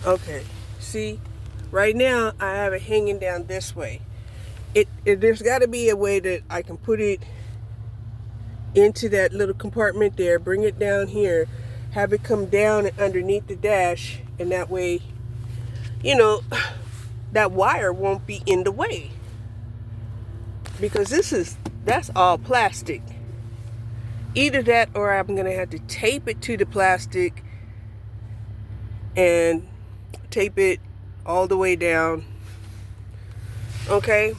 Okay, see, right now I have it hanging down this way. There's got to be a way that I can put it into that little compartment there, bring it down here, have it come down underneath the dash, and that way, you know, that wire won't be in the way. Because that's all plastic. Either that or I'm gonna have to tape it to the plastic and tape it all the way down. Okay?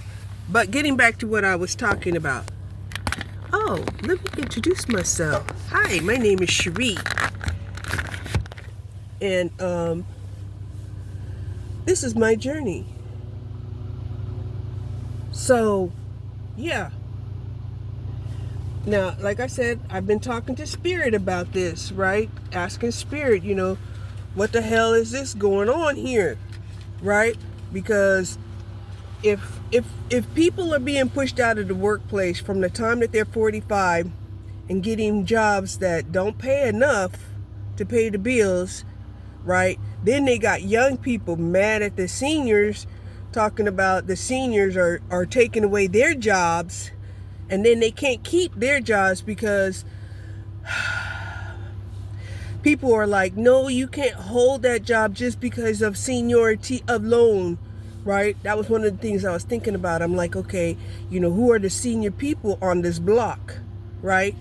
But getting back to what I was talking about. Oh, let me introduce myself. Hi, my name is Cherie. And this is my journey. So, yeah. Now, like I said, I've been talking to Spirit about this, right? Asking Spirit, what the hell is this going on here? Right? Because if people are being pushed out of the workplace from the time that they're 45 and getting jobs that don't pay enough to pay the bills, right? Then they got young people mad at the seniors, talking about the seniors are taking away their jobs, and then they can't keep their jobs because people are like, no, you can't hold that job just because of seniority alone, right? That was one of the things I was thinking about. I'm like, okay, who are the senior people on this block, right?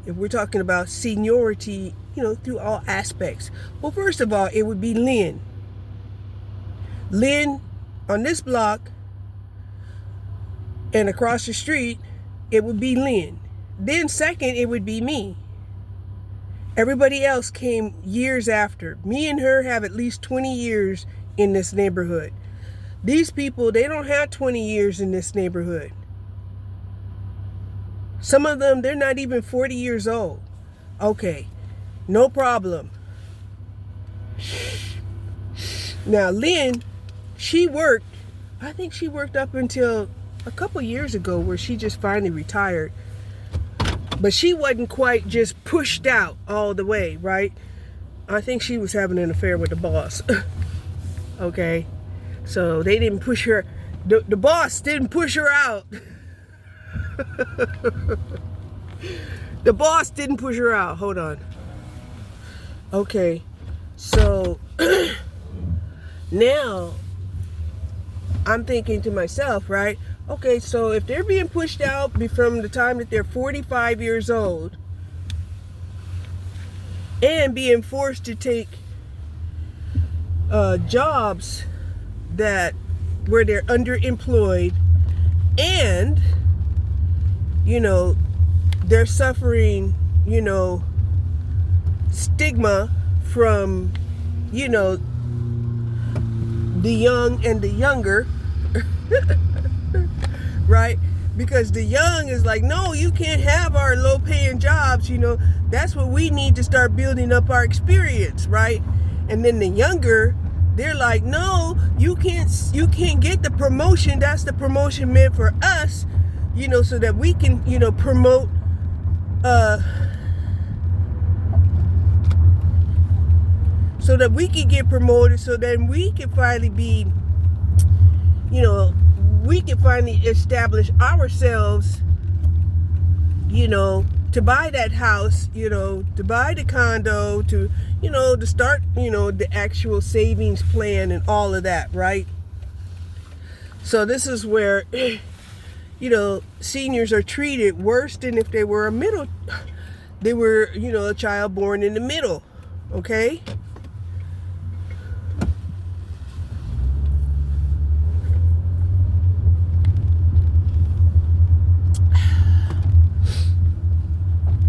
If we're talking about seniority, through all aspects. Well, first of all, it would be Lynn. Lynn on this block, and across the street, it would be Lynn. Then second, it would be me. Everybody else came years after. Me and her have at least 20 years in this neighborhood. These people, they don't have 20 years in this neighborhood. Some of them, they're not even 40 years old. Okay, no problem. Now, Lynn, I think she worked up until a couple years ago where she just finally retired. But she wasn't quite just pushed out all the way, right? I think she was having an affair with the boss. Okay? So they didn't push her. The boss didn't push her out. The boss didn't push her out. Hold on. Okay. So now I'm thinking to myself, right? Okay, so if they're being pushed out from the time that they're 45 years old and being forced to take jobs where they're underemployed, and they're suffering stigma from the young and the younger. Right? Because the young is like, no, you can't have our low paying jobs, that's what we need to start building up our experience, right? And then the younger, they're like, no, you can't get the promotion. That's the promotion meant for us, so that we can, promote, so that we can get promoted, so then we can finally be, we can finally establish ourselves, to buy that house, to buy the condo, to start, the actual savings plan and all of that, right? So this is where, seniors are treated worse than if they were a child born in the middle, okay?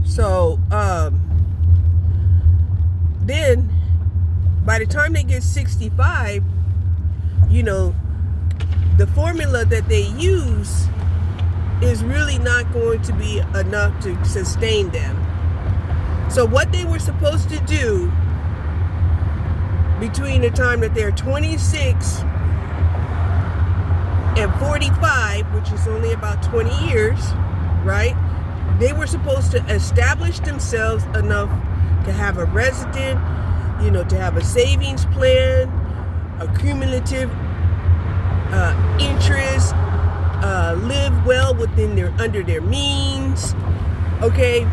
So, then by the time they get 65, the formula that they use is really not going to be enough to sustain them. So what they were supposed to do between the time that they're 26 and 45, which is only about 20 years, right? They were supposed to establish themselves enough to have a resident, to have a savings plan, accumulative interest, live well under their means. Okay,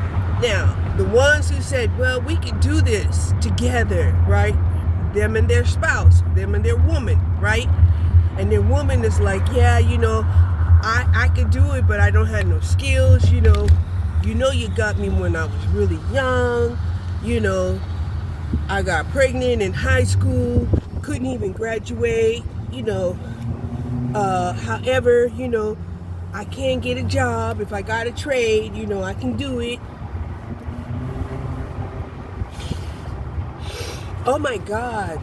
now the ones who said, well, we can do this together, right? Them and their spouse, them and their woman, right? And their woman is like, yeah, I could do it, but I don't have no skills. You got me when I was really young. I got pregnant in high school, couldn't even graduate. However, I can get a job. If I got a trade, I can do it. Oh my God.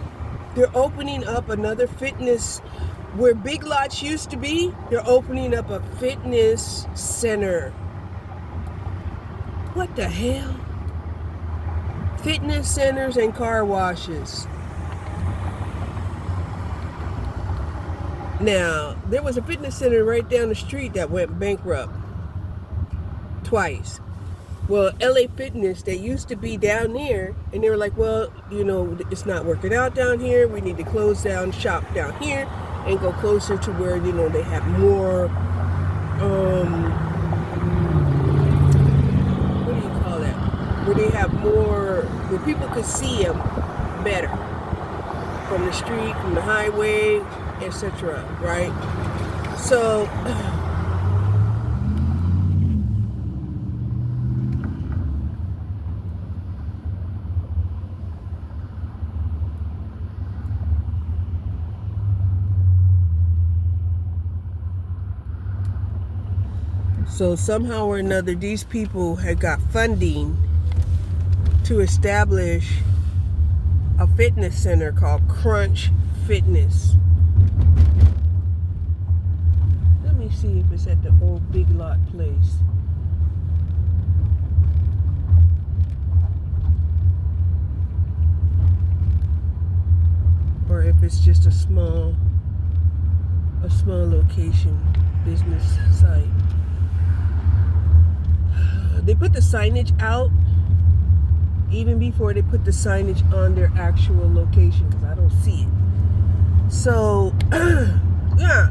They're opening up another fitness where Big Lots used to be. They're opening up a fitness center. What the hell? Fitness centers and car washes. Now, there was a fitness center right down the street that went bankrupt twice. Well, LA Fitness, they used to be down there, and they were like, well, it's not working out down here. We need to close down shop down here and go closer to where, they have more, what do you call that? Where they have more, where people could see them better from the street, from the highway, etc. Right? So somehow or another, these people had got funding to establish a fitness center called Crunch Fitness. Let me see if it's at the old Big Lot place. Or if it's just a small location, business site. They put the signage out even before they put the signage on their actual location, because I don't see it. So, yeah.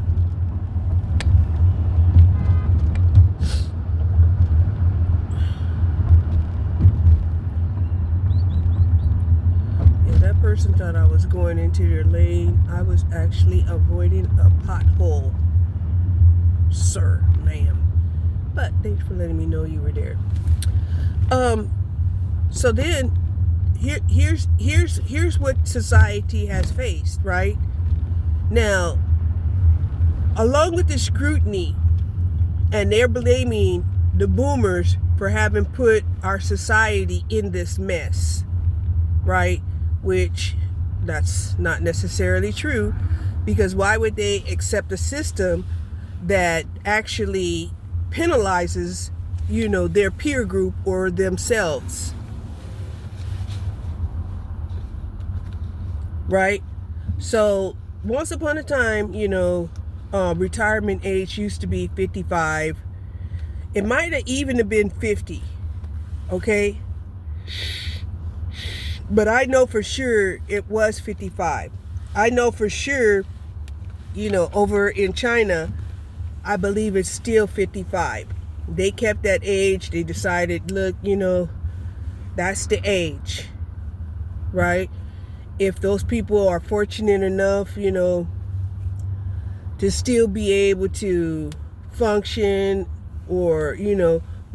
Yeah, that person thought I was going into their lane. I was actually avoiding a pothole, sir, ma'am. But thanks for letting me know you were there. So then here's what society has faced, right? Now, along with the scrutiny, and they're blaming the boomers for having put our society in this mess, right? Which that's not necessarily true, because why would they accept a system that actually penalizes, their peer group or themselves, right? So once upon a time, retirement age used to be 55. It might have even have been 50, okay? But I know for sure it was 55. I know for sure, over in China, I believe it's still 55. They kept that age. They decided, look, that's the age, right? If those people are fortunate enough, to still be able to function or,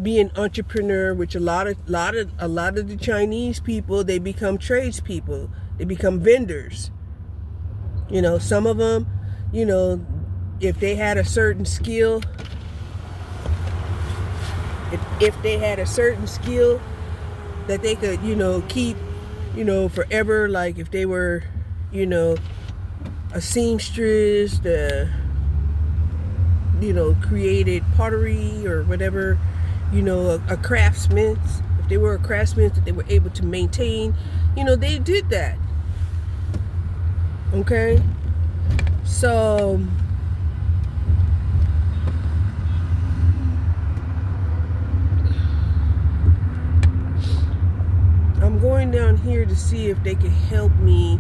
be an entrepreneur, which a lot of the Chinese people, they become tradespeople. They become vendors. Some of them, if they had a certain skill, if they had a certain skill that they could, keep, forever, like if they were, a seamstress, created pottery or whatever, a craftsman, if they were a craftsman that they were able to maintain, they did that. Okay? So I'm going down here to see if they can help me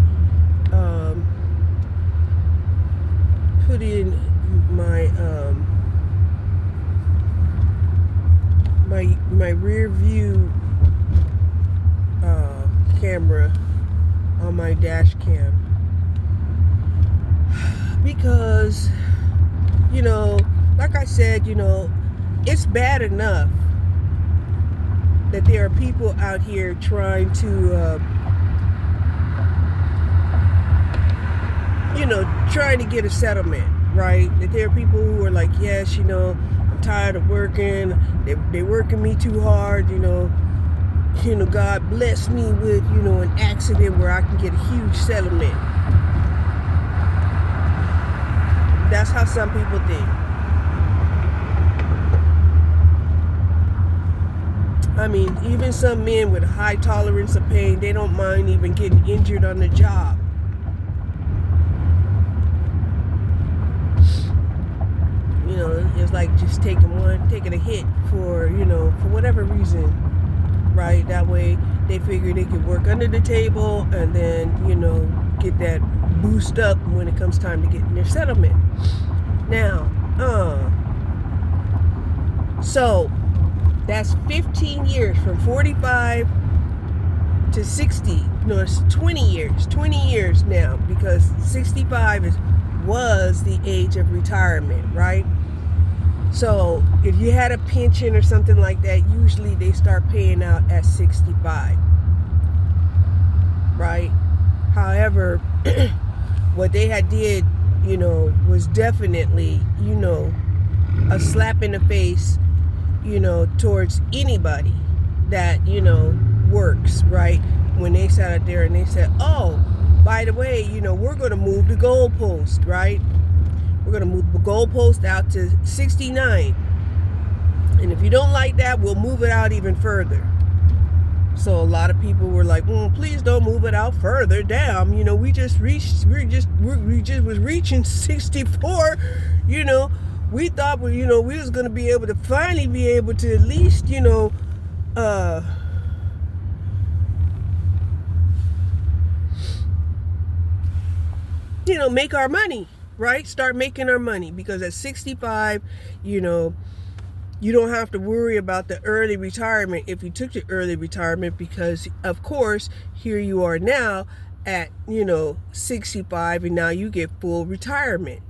trash can. Because, like I said, it's bad enough that there are people out here trying to, trying to get a settlement, right? That there are people who are like, yes, I'm tired of working. They're working me too hard, God bless me with, an accident where I can get a huge settlement. That's how some people think. I mean, even some men with a high tolerance of pain, they don't mind even getting injured on the job. It's like just taking a hit for whatever reason, right? That way they figure they can work under the table and then, get that boost up when it comes time to get their settlement. Now, so that's 15 years from 45 to 60. No, it's 20 years now, because 65 was the age of retirement, right? So if you had a pension or something like that, usually they start paying out at 65, right? However, what they had did, was definitely, a slap in the face, towards anybody that, works, right? When they sat out there and they said, oh, by the way, we're going to move the goalpost, right? We're going to move the goalpost out to 69. And if you don't like that, we'll move it out even further. So a lot of people were like, please don't move it out further down. We just was reaching 64. We thought, we was going to be able to finally be able to at least, make our money, right? Start making our money, because at 65, you don't have to worry about the early retirement if you took the early retirement, because of course here you are now at 65, and now you get full retirement,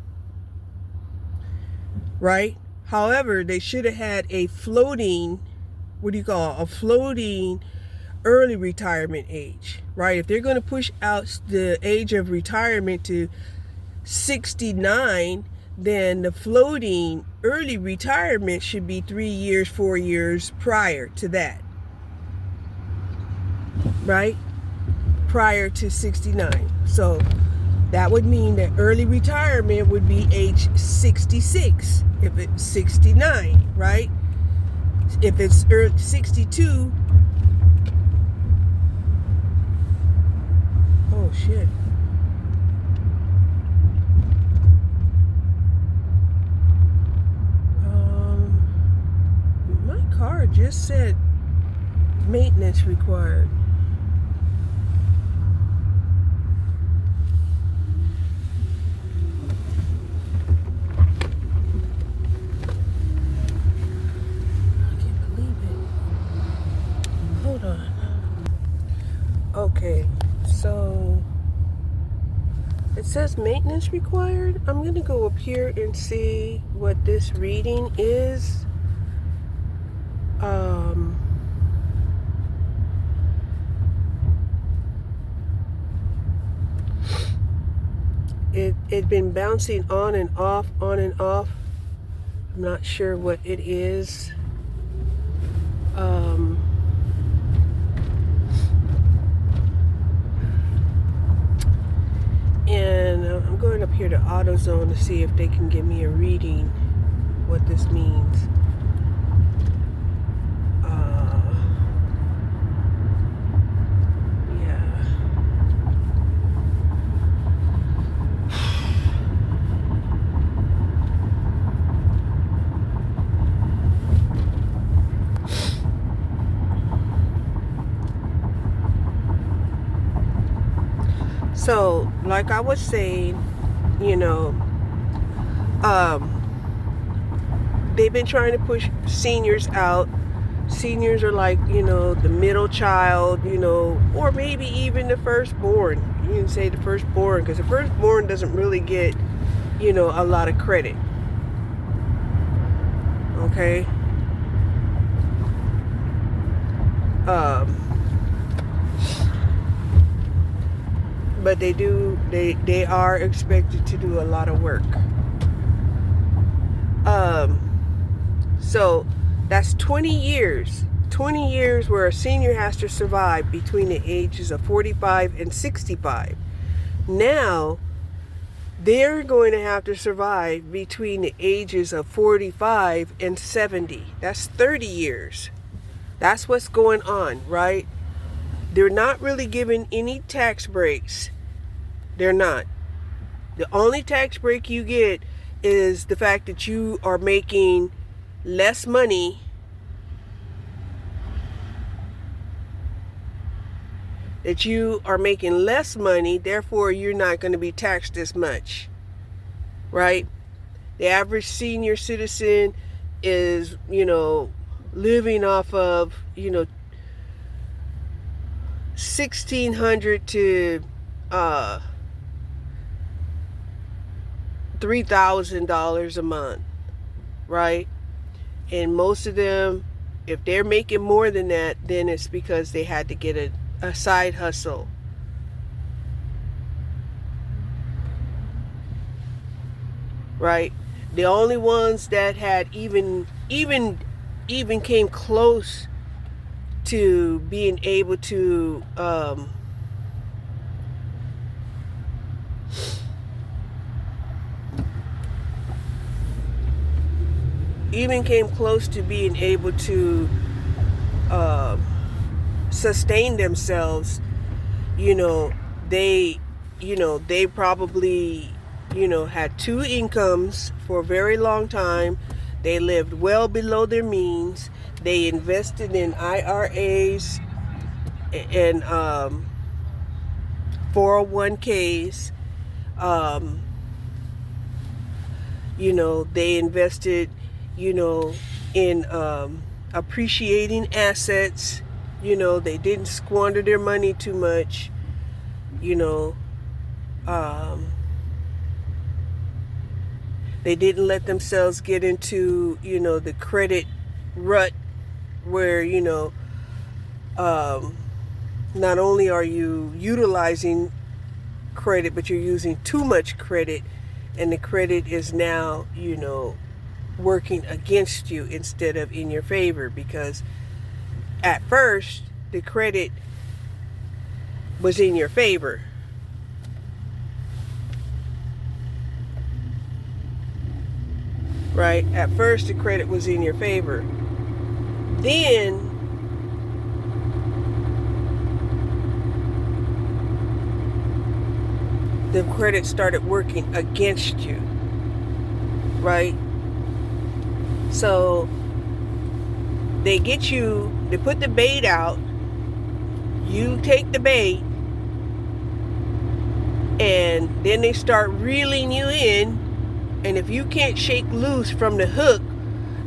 right? However, they should have had a floating early retirement age, right? If they're going to push out the age of retirement to 69, then the floating early retirement should be 3 years, 4 years prior to that, right? Prior to 69. So that would mean that early retirement would be age 66 if it's 69, right? If it's 62, oh shit. My car just said maintenance required. Okay, so it says maintenance required. I'm gonna go up here and see what this reading is. It's been bouncing on and off. I'm not sure what it is. And I'm going up here to AutoZone to see if they can give me a reading, what this means. So, like I was saying, they've been trying to push seniors out. Seniors are like, the middle child, or maybe even the firstborn, You can say the firstborn, because the firstborn doesn't really get, a lot of credit. Okay. But they are expected to do a lot of work. So that's 20 years. 20 years where a senior has to survive between the ages of 45 and 65. Now, they're going to have to survive between the ages of 45 and 70. That's 30 years. That's what's going on, right? They're not really giving any tax breaks. They're not. The only tax break you get is the fact that you are making less money therefore you're not going to be taxed as much, right? The average senior citizen is, living off of, $1,600 to $3,000 a month, right? And most of them, if they're making more than that, then it's because they had to get a side hustle. Right? The only ones that had even came close to being able to sustain themselves, they probably, had two incomes for a very long time. They lived well below their means. They invested in IRAs and 401ks. They invested, in appreciating assets. They didn't squander their money too much. They didn't let themselves get into, the credit rut where, not only are you utilizing credit, but you're using too much credit, and the credit is now, working against you instead of in your favor, because at first the credit was in your favor. Right? At first the credit was in your favor. Then the credit started working against you. Right? So they put the bait out, you take the bait, and then they start reeling you in, and if you can't shake loose from the hook,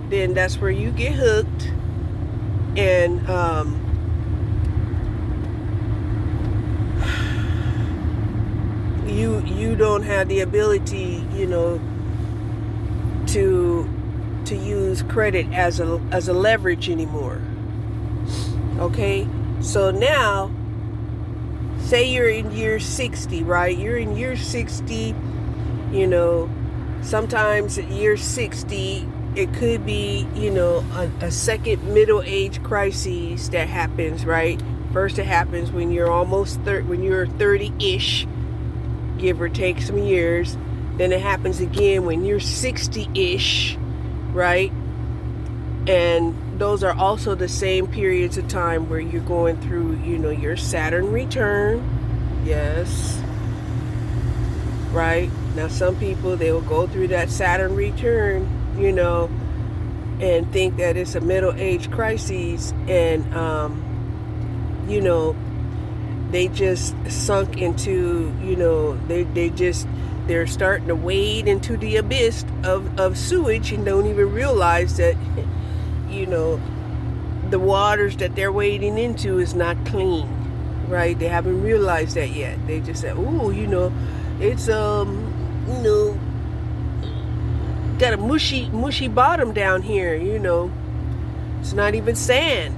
then that's where you get hooked, and you don't have the ability, to use credit as a leverage anymore. Okay, so now say you're in year 60, right? You're in year 60, sometimes at year 60 it could be, a second middle age crisis that happens, right? First it happens when you're when you're 30-ish, give or take some years. Then it happens again when you're 60-ish, right? And those are also the same periods of time where you're going through, your Saturn return. Yes. Right? Now some people, they will go through that Saturn return, and think that it's a middle age crisis, and they just sunk into, they're starting to wade into the abyss of sewage and don't even realize that, the waters that they're wading into is not clean right? They haven't realized that yet. They just said, "Ooh, it's got a mushy bottom down here. It's not even sand.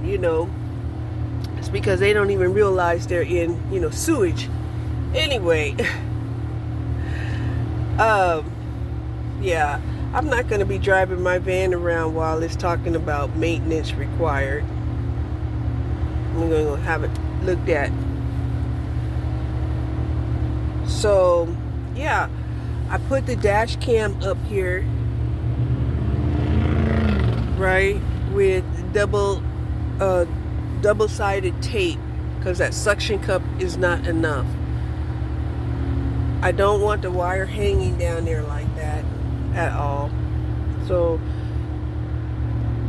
It's because they don't even realize they're in sewage." Anyway, yeah, I'm not going to be driving my van around while it's talking about maintenance required. I'm going to have it looked at. So, yeah, I put the dash cam up here, right, with double-sided tape, because that suction cup is not enough. I don't want the wire hanging down there like that at all. So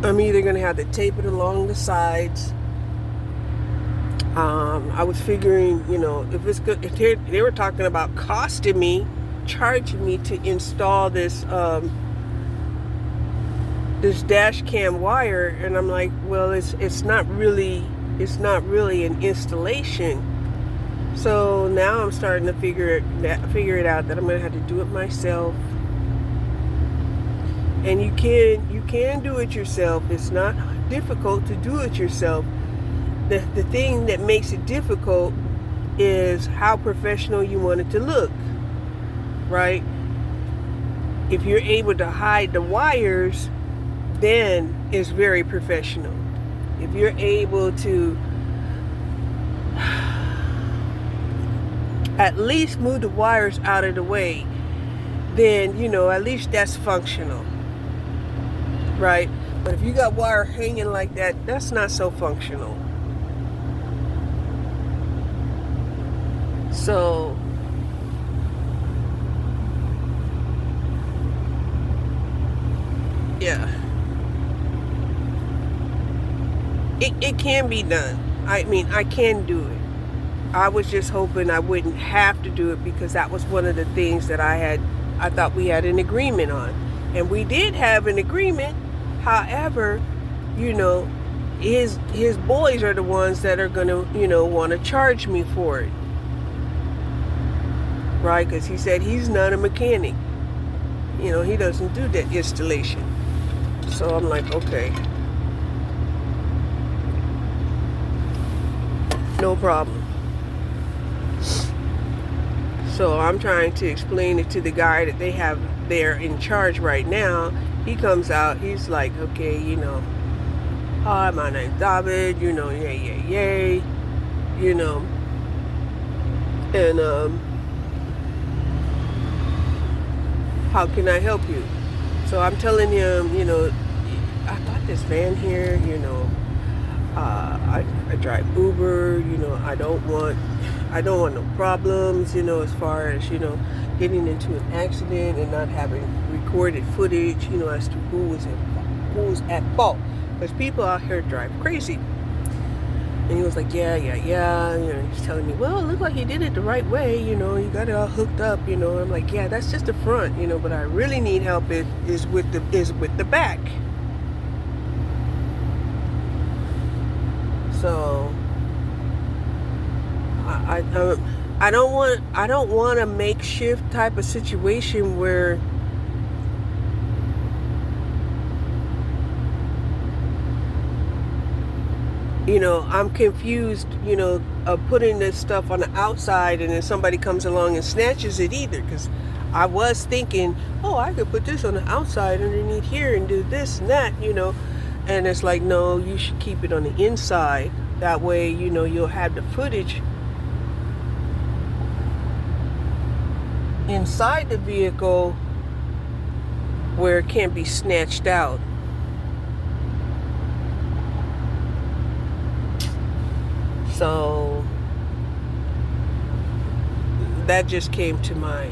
I'm either going to have to tape it along the sides. I was figuring, if it's good, if they were talking about charging me to install this this dash cam wire, and I'm like, well, it's not really an installation. So now I'm starting to figure it out that I'm gonna have to do it myself. And you can do it yourself. It's not difficult to do it yourself. The thing that makes it difficult is how professional you want it to look, right? If you're able to hide the wires, then it's very professional. If you're able to at least move the wires out of the way, then at least that's functional, right? But if you got wire hanging like that, that's not so functional. So yeah, it can be done. I mean, I can do it. I was just hoping I wouldn't have to do it, because that was one of the things that I thought we had an agreement on. And we did have an agreement. However, his boys are the ones that are going to, want to charge me for it. Right? Because he said he's not a mechanic. He doesn't do that installation. So I'm like, okay. No problem. So I'm trying to explain it to the guy that they have there in charge right now. He comes out, he's like, okay, hi, my name's David, yay, and how can I help you? So I'm telling him, I got this van here, I drive Uber, I don't want no problems, as far as, getting into an accident and not having recorded footage, as to who's at fault. Because people out here drive crazy. And he was like, yeah. He's telling me, well, it looked like he did it the right way, you got it all hooked up, I'm like, yeah, that's just the front, but I really need help is with the back. So I don't want a makeshift type of situation where I'm confused, of putting this stuff on the outside and then somebody comes along and snatches it either. Because I was thinking, oh, I could put this on the outside underneath here and do this and that, and it's like, no, you should keep it on the inside. That way, you'll have the footage inside the vehicle where it can't be snatched out. So that just came to my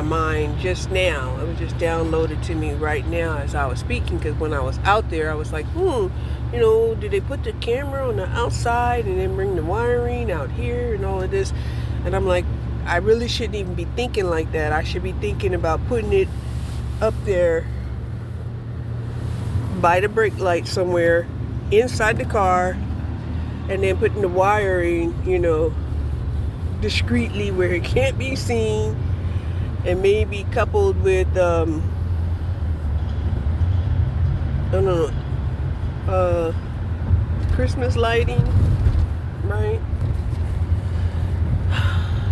mind just now. It was just downloaded to me right now as I was speaking, because when I was out there I was like, did they put the camera on the outside and then bring the wiring out here and all of this? And I'm like, I really shouldn't even be thinking like that. I should be thinking about putting it up there by the brake light somewhere inside the car, and then putting the wiring, discreetly where it can't be seen, and maybe coupled with I don't know, Christmas lighting, right?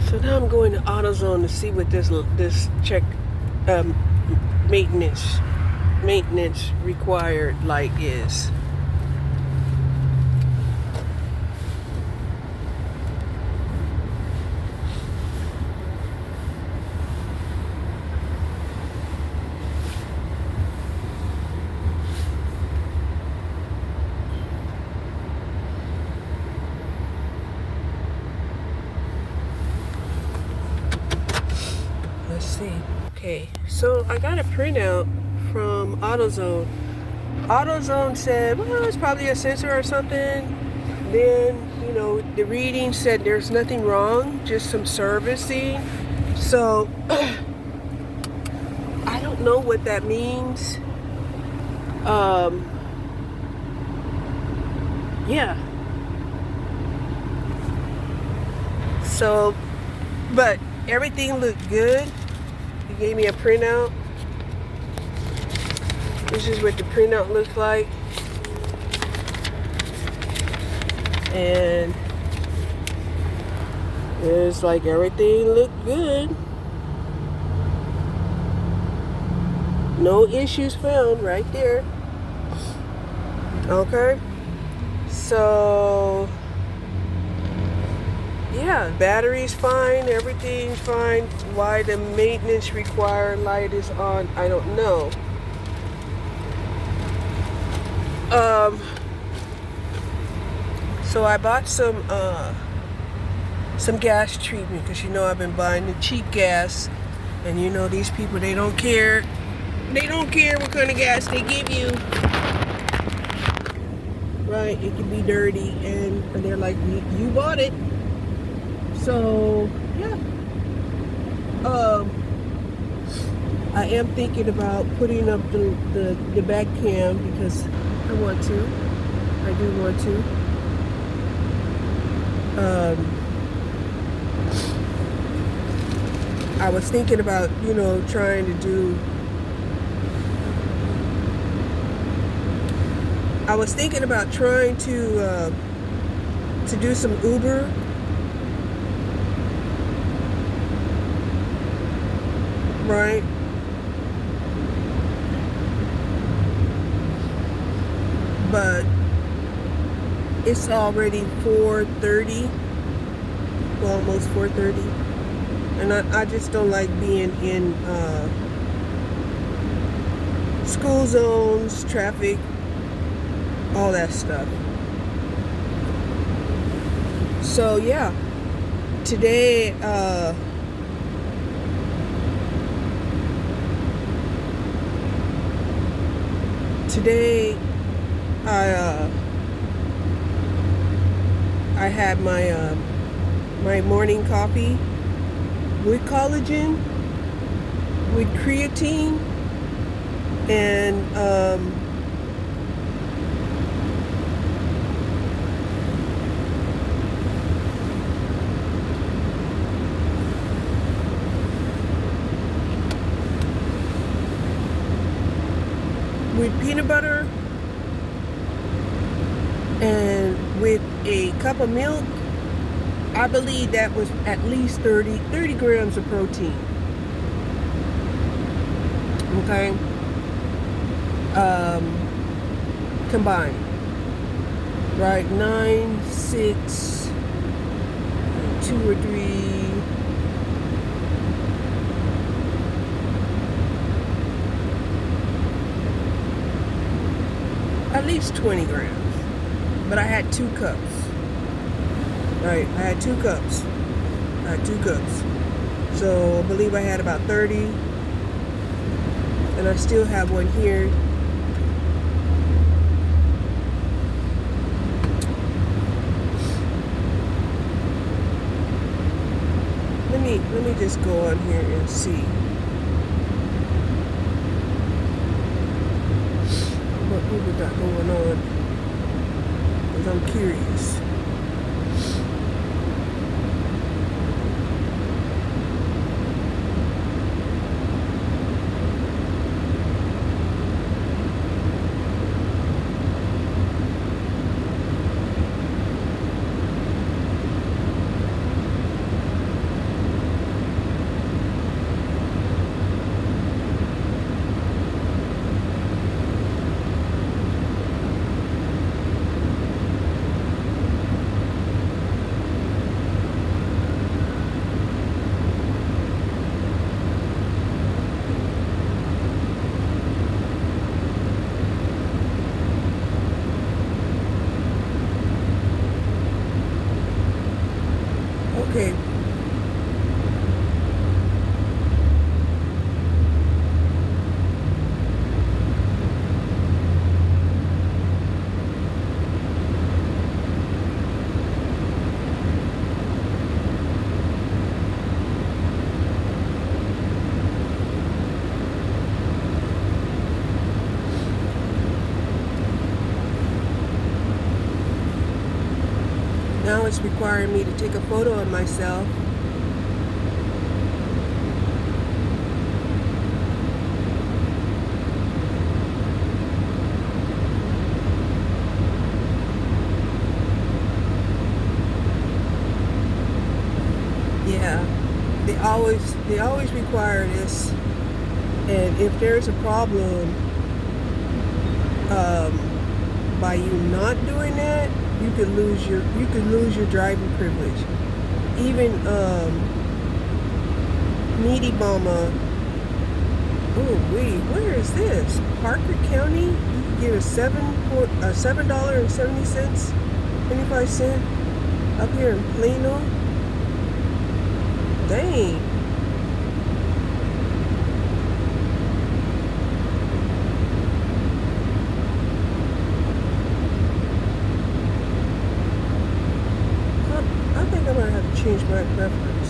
So now I'm going to AutoZone to see what this check maintenance required light is. Let's see. Okay, so I got a printout from AutoZone. AutoZone said, well, it's probably a sensor or something. Then, the reading said there's nothing wrong, just some servicing. So, I don't know what that means. Yeah. So, but everything looked good. He gave me a printout. This is what the printout looks like. And it's like everything looked good. No issues found right there. Okay. So, yeah, battery's fine, everything's fine. Why the maintenance required light is on, I don't know. So I bought some gas treatment, because I've been buying the cheap gas, and these people, they don't care what kind of gas they give you, right? It can be dirty, and they're like, you bought it. So yeah, I am thinking about putting up the back cam, because I do want to. I was thinking about, trying to do. I was thinking about trying to do some Uber. Right? But it's already 4:30, well, almost 4:30, and I just don't like being in school zones, traffic, all that stuff. So yeah, today I had my morning coffee with collagen, with creatine, and with peanut butter, and with a cup of milk. I believe that was at least 30 grams of protein. Okay? Combined. Right? 9, 6, 2 or 3. At least 20 grams. But I had 2 cups. Right, I had 2 cups. So I believe I had about 30. And I still have one here. Let me just go on here and see what we got going on, because I'm curious. now it's requiring me to take a photo of myself. Yeah, they always require this, and if there's a problem by you not doing that, you could lose your driving privilege. Even Needy Mama. Oh wait, where is this? Parker County. You can get a $7.70, 25 cent up here in Plano. Dang. I think I might have to change my preference.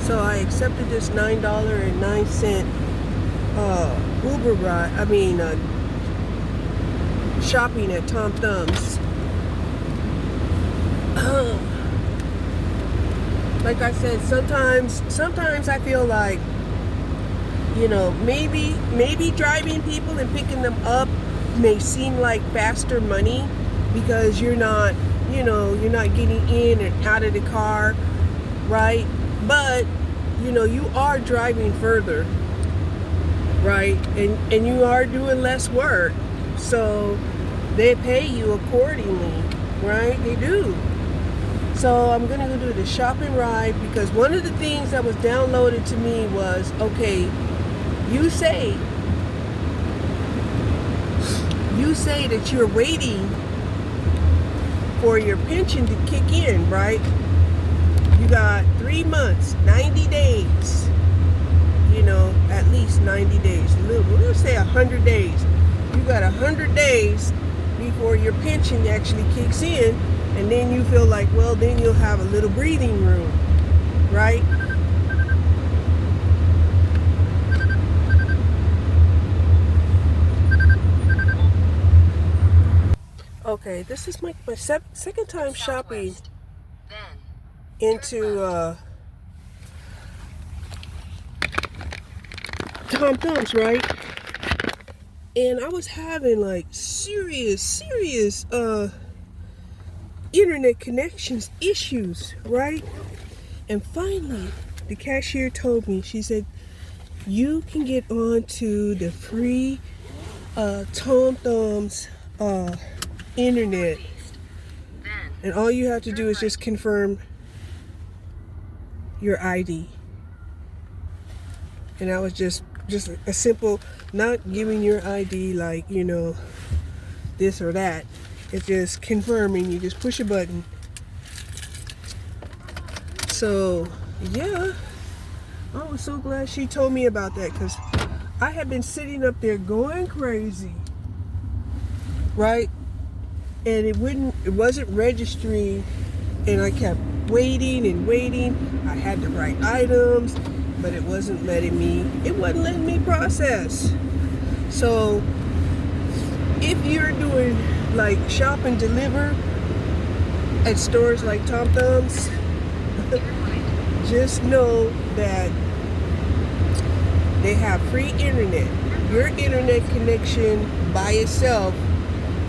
So I accepted this $9.09 Uber ride. Shopping at Tom Thumbs. Like I said, sometimes I feel like, maybe driving people and picking them up may seem like faster money because you're not getting in and out of the car, right? But you are driving further, right? And you are doing less work, so they pay you accordingly, right? They do. So I'm gonna go do the shopping ride because one of the things that was downloaded to me was, okay, you say that you're waiting for your pension to kick in, right? You got 3 months, 90 days, at least 90 days. Let's say 100 days. You got 100 days before your pension actually kicks in. And then you feel like, well, then you'll have a little breathing room, right? Okay, this is my second time shopping into Tom Thumbs, right? And I was having like serious internet connections issues, right? And finally the cashier told me, she said, you can get on to the free Tom Thumbs internet, and all you have to do is just confirm your ID. And that was just a simple, not giving your ID like this or that. It's just confirming. You just push a button. So yeah, I was so glad she told me about that because I had been sitting up there going crazy, right? And it wasn't registering, and I kept waiting and waiting. I had the right items, but it wasn't letting me process. So if you're doing like shop and deliver at stores like Tom Thumbs, just know that they have free internet. Your internet connection by itself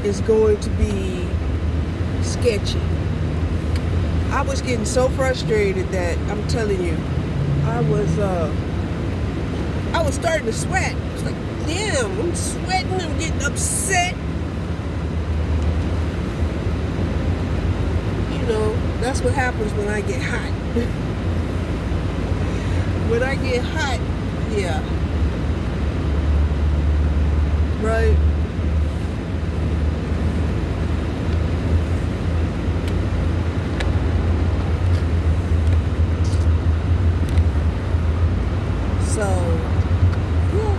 is going to be sketchy. I was getting so frustrated that I'm telling you, I was starting to sweat. I was like, damn, I'm sweating, I'm getting upset. That's what happens when I get hot. When I get hot, yeah. Right? So, yeah.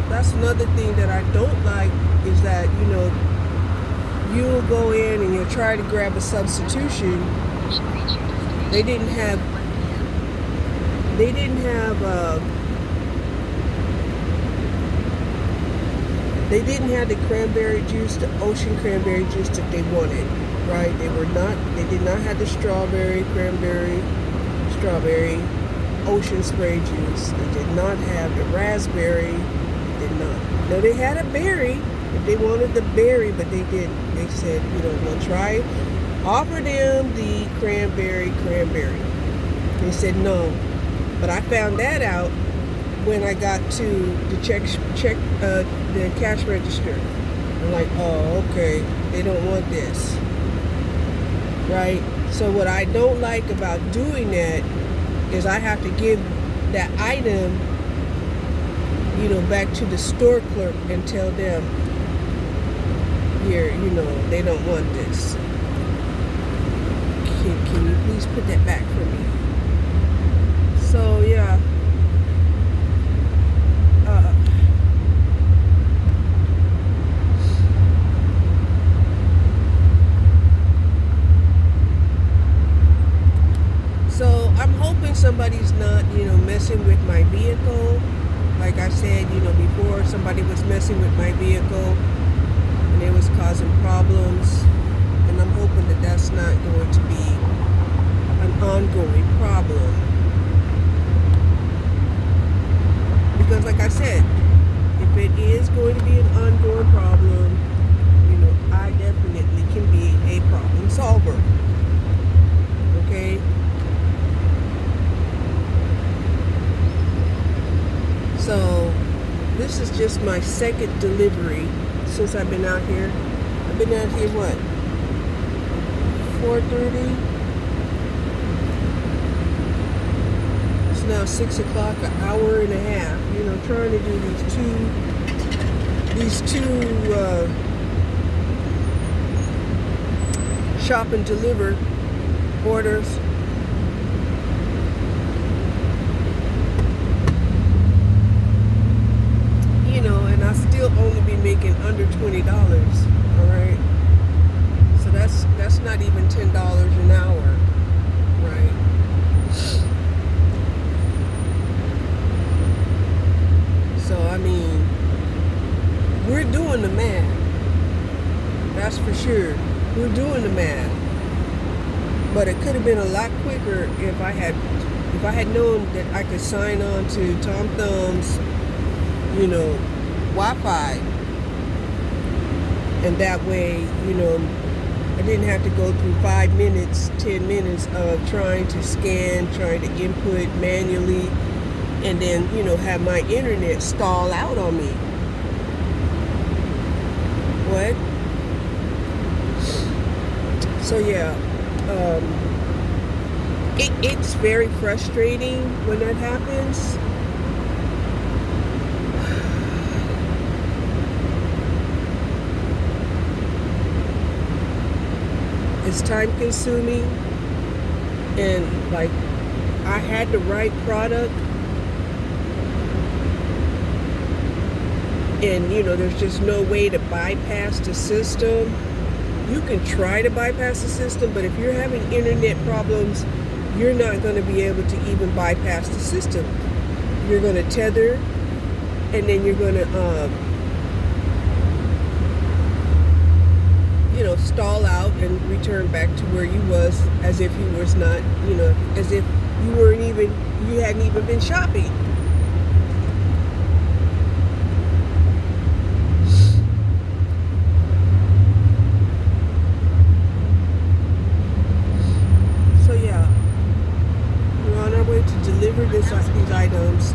That's another thing that I don't like is that, you'll go in and you'll try to grab a substitution. They didn't have They didn't have the cranberry juice, the ocean cranberry juice that they wanted, right? They did not have the strawberry, cranberry, strawberry, ocean spray juice. They did not have the raspberry. They did not. No, they had a berry. If they wanted the berry, but they didn't. They said, we'll try. Offer them the cranberry. They said no. But I found that out when I got to the check the cash register. I'm like, oh, okay, they don't want this, right? So what I don't like about doing that is I have to give that item, back to the store clerk and tell them, here, they don't want this. Can you please put that back for me? So yeah. So I'm hoping somebody's not, messing with my vehicle. Like I said, before, somebody was messing with my vehicle and it was causing problems. And I'm hoping that that's not going to be an ongoing problem. Because like I said, if it is going to be an ongoing problem, I definitely can be a problem solver. Okay? So, this is just my second delivery since I've been out here. I've been out here, what? 4:30? It's now 6 o'clock, an hour and a half. Trying to do these two shop and deliver orders. And I still only be making under $20. All right. So that's not even $10 an hour, right? So I mean, we're doing the math. That's for sure. We're doing the math. But it could have been a lot quicker if I had known that I could sign on to Tom Thumb's, Wi-Fi, and that way, I didn't have to go through 5 minutes, 10 minutes of trying to scan, trying to input manually, and then, have my internet stall out on me. What? So yeah, it's very frustrating when that happens. It's time consuming, and like, I had the right product, and there's just no way to bypass the system. You can try to bypass the system, but if you're having internet problems, you're not going to be able to even bypass the system. You're going to tether, and then you're going to stall out and return back to where you was, as if you was not, as if you hadn't even been shopping. So yeah, we're on our way to deliver these items.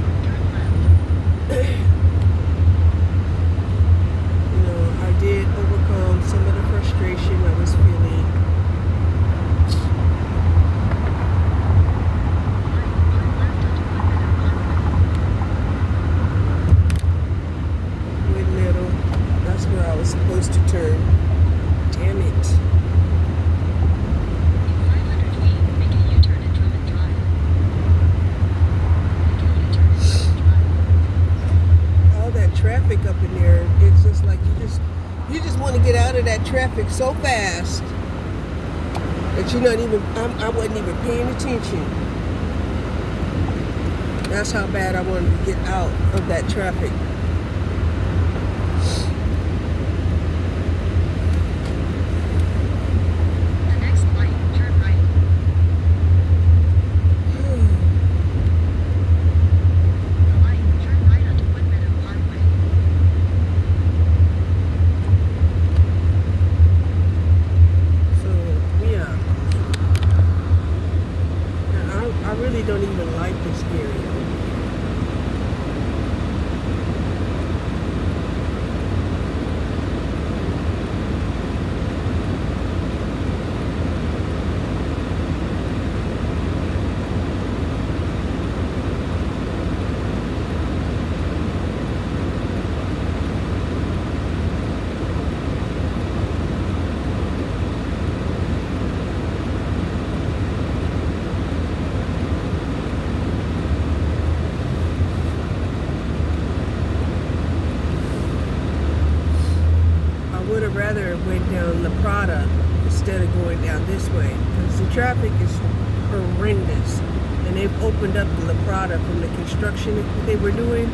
I did overcome some of the frustration I was feeling. Went middle. That's where I was supposed to turn. Damn it. All that traffic up in there, it's just like you just want to get out of that traffic so fast that you're not even, I wasn't even paying attention. That's how bad I wanted to get out of that traffic. really don't even like this area. Would have rather went down La Prada instead of going down this way, because the traffic is horrendous, and they've opened up the La Prada from the construction that they were doing.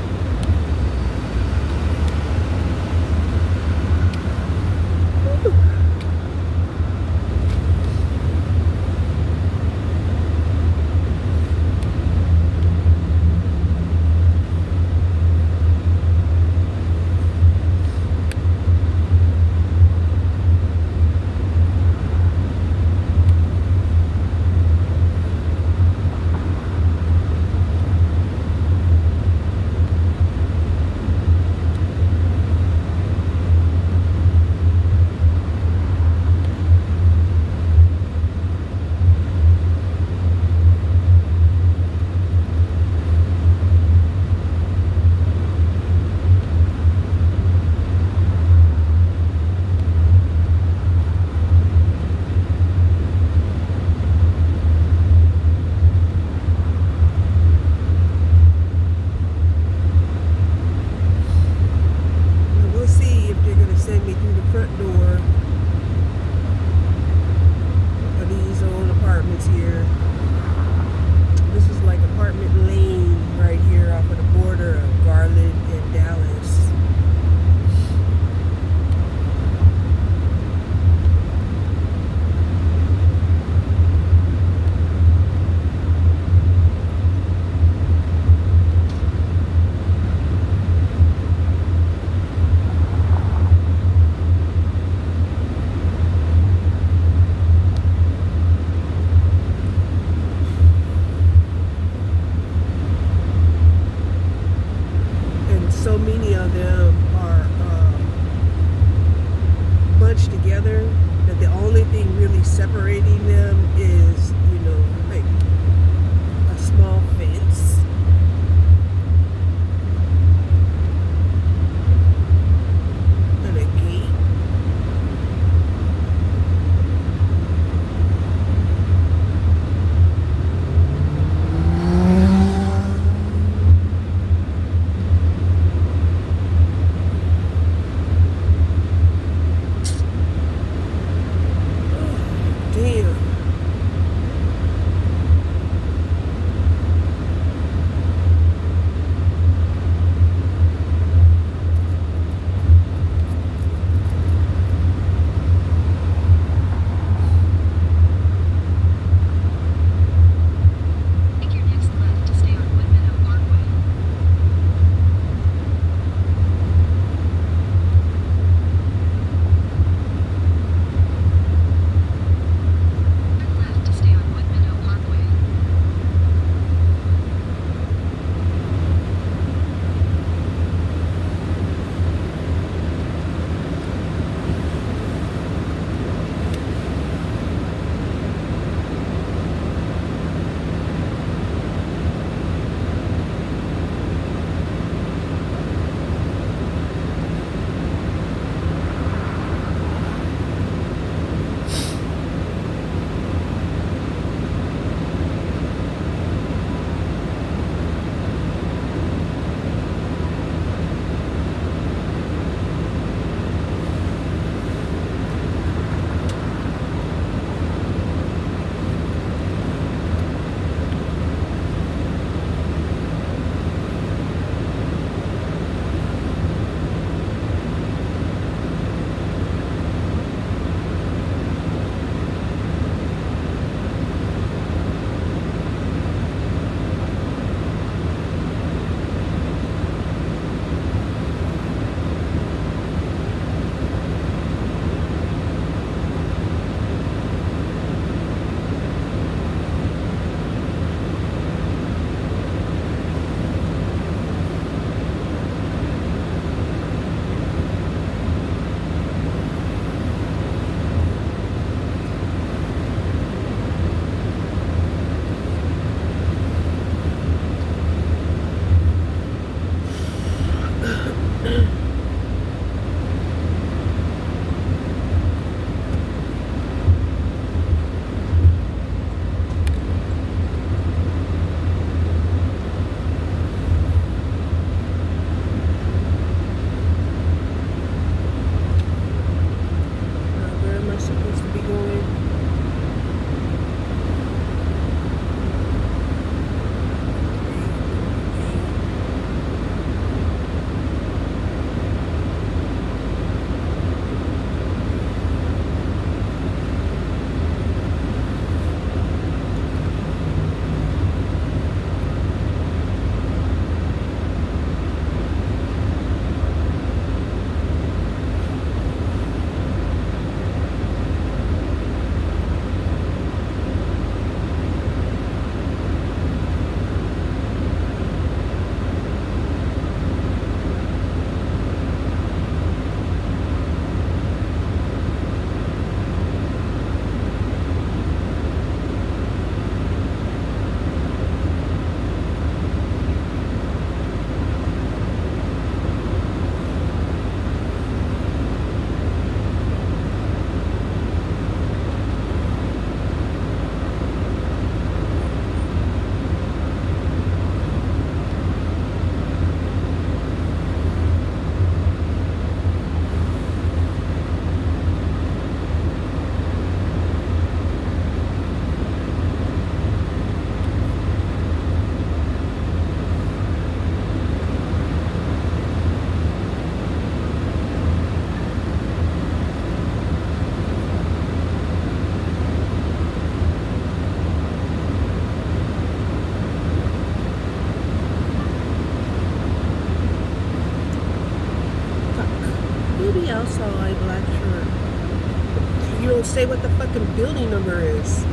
just say what the fucking building number is,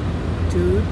dude.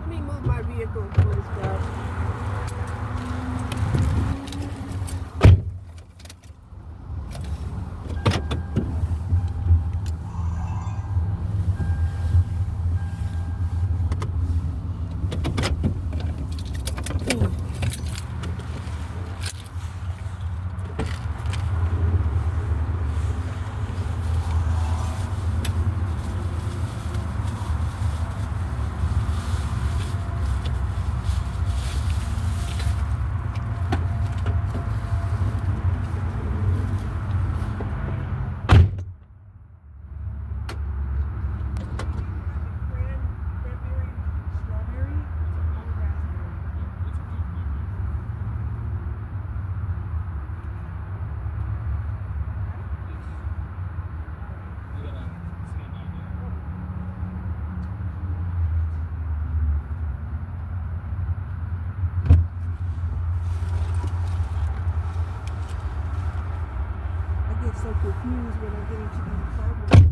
Let me move my vehicle for this guy. So confused when I get into the apartment.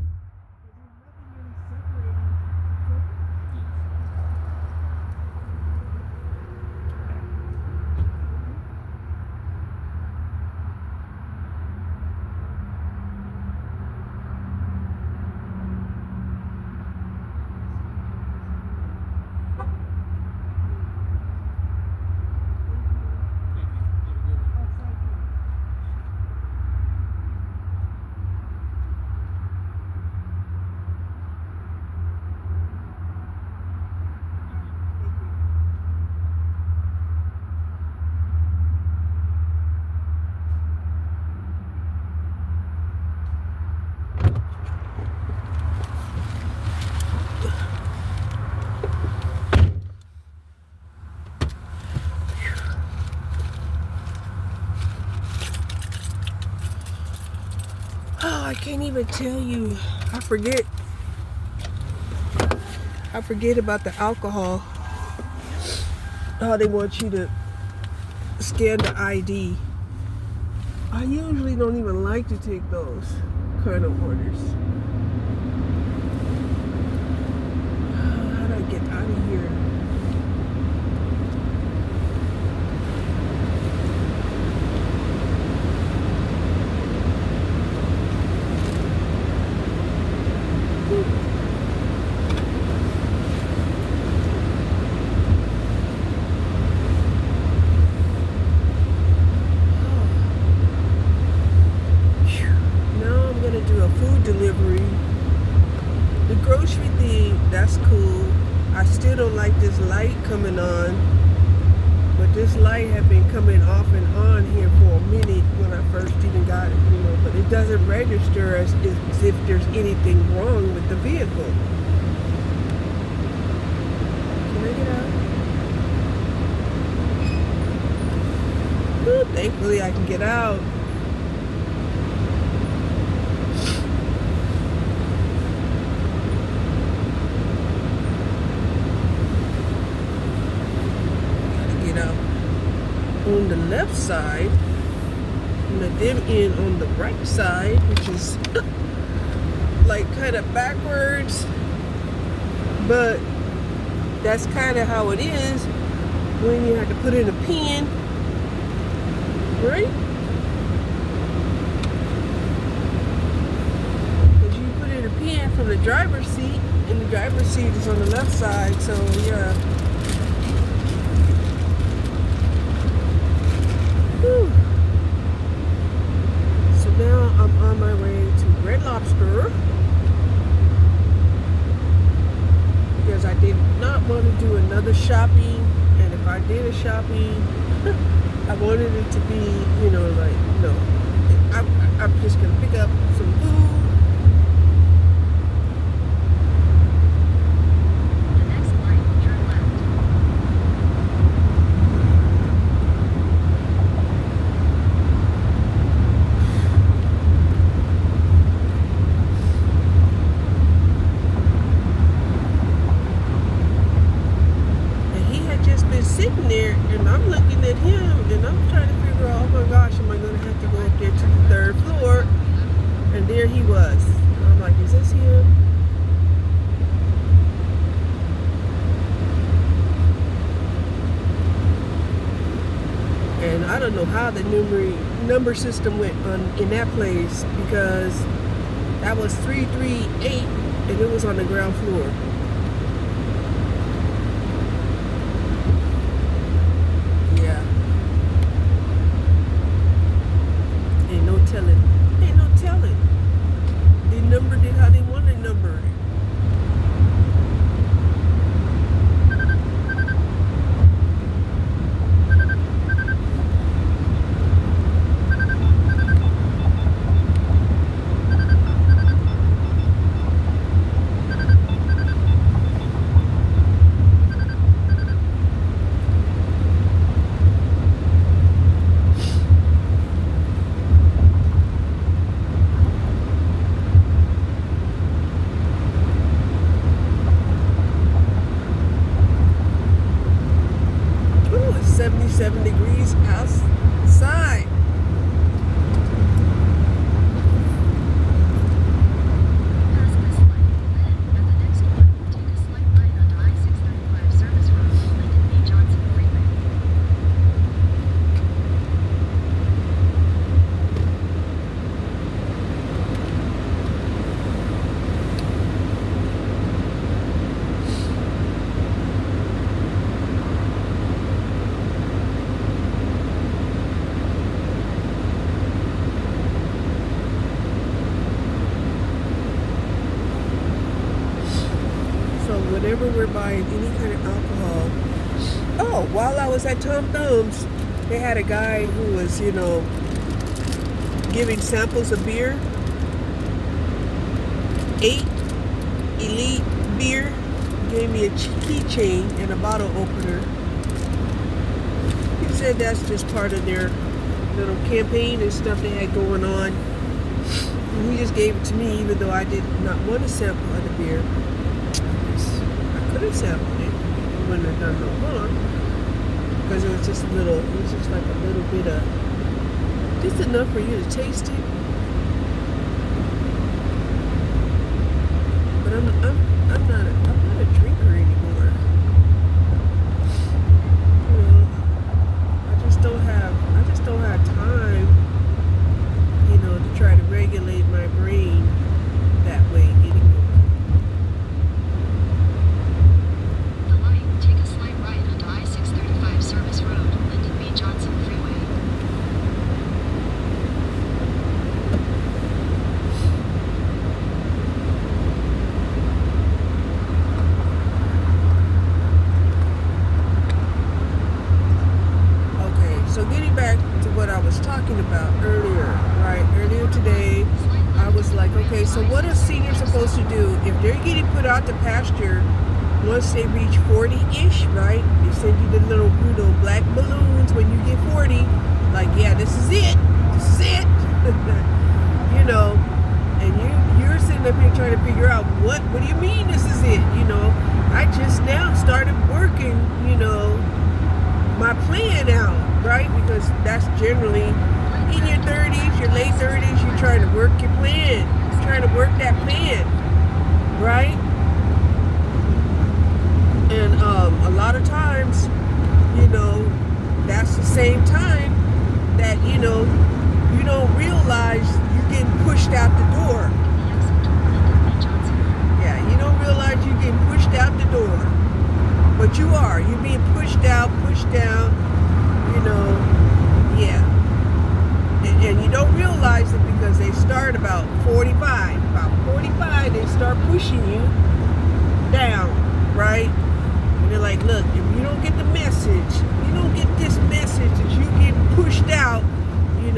There's nothing really separating. Oh, I can't even tell you. I forget about the alcohol. How they want you to scan the ID. I usually don't even like to take those kind of orders. How do I get out of here? Do a that's cool. I still don't like this light coming on, but this light had been coming off and on here for a minute when I first even got it, but it doesn't register as if there's anything wrong with the vehicle. Can I get out? Ooh, thankfully I can get out. On the left side, and the dim end on the right side, which is like kind of backwards, but that's kind of how it is when you have to put in a pin, right? Because you put in a pin from the driver's seat, and the driver's seat is on the left side, so yeah. Whew. So now I'm on my way to Red Lobster because I did not want to do another shopping, and if I did a shopping, I wanted it to be, I'm just gonna pick up some food. Sitting there, and I'm looking at him, and I'm trying to figure out, oh my gosh, am I going to have to go up there to the third floor? And there he was. I'm like, is this him? And I don't know how the number system went on in that place, because that was 338, and it was on the ground floor. Ain't no telling. They numbered it how they want to number it. Ooh, it's 77 degrees outside. Whenever we're buying any kind of alcohol. Oh, while I was at Tom Thumb's, they had a guy who was, giving samples of beer. 8 Elite beer. Gave me a keychain and a bottle opener. He said that's just part of their little campaign and stuff they had going on. And he just gave it to me, even though I did not want a sample of the beer. I could have sampled it. It wouldn't have done no harm. Because it was just like a little bit of, just enough for you to taste it. But I'm not a drinker anymore. I just don't have time, to try to regulate my brain that way anymore. Take a slight right onto I-635 Service Road, Lyndon B. Johnson Freeway. out to pasture, once they reach 40-ish, right? They send you the little, black balloons when you get 40. Like, yeah, this is it. This is it. And you're sitting up here trying to figure out what do you mean this is it? I just now started working, my plan out, right? Because that's generally in your 30s, your late 30s, you're trying to work your plan. You're trying to work that plan, right? And a lot of times, that's the same time that, you don't realize you're getting pushed out the door. Yeah, you don't realize you're getting pushed out the door. But you are. You're being pushed out, pushed down, yeah. And you don't realize it because they start about 45. About 45, they start pushing you down, right? And they're like, look, if you don't get the message, you don't get this message that you're getting pushed out,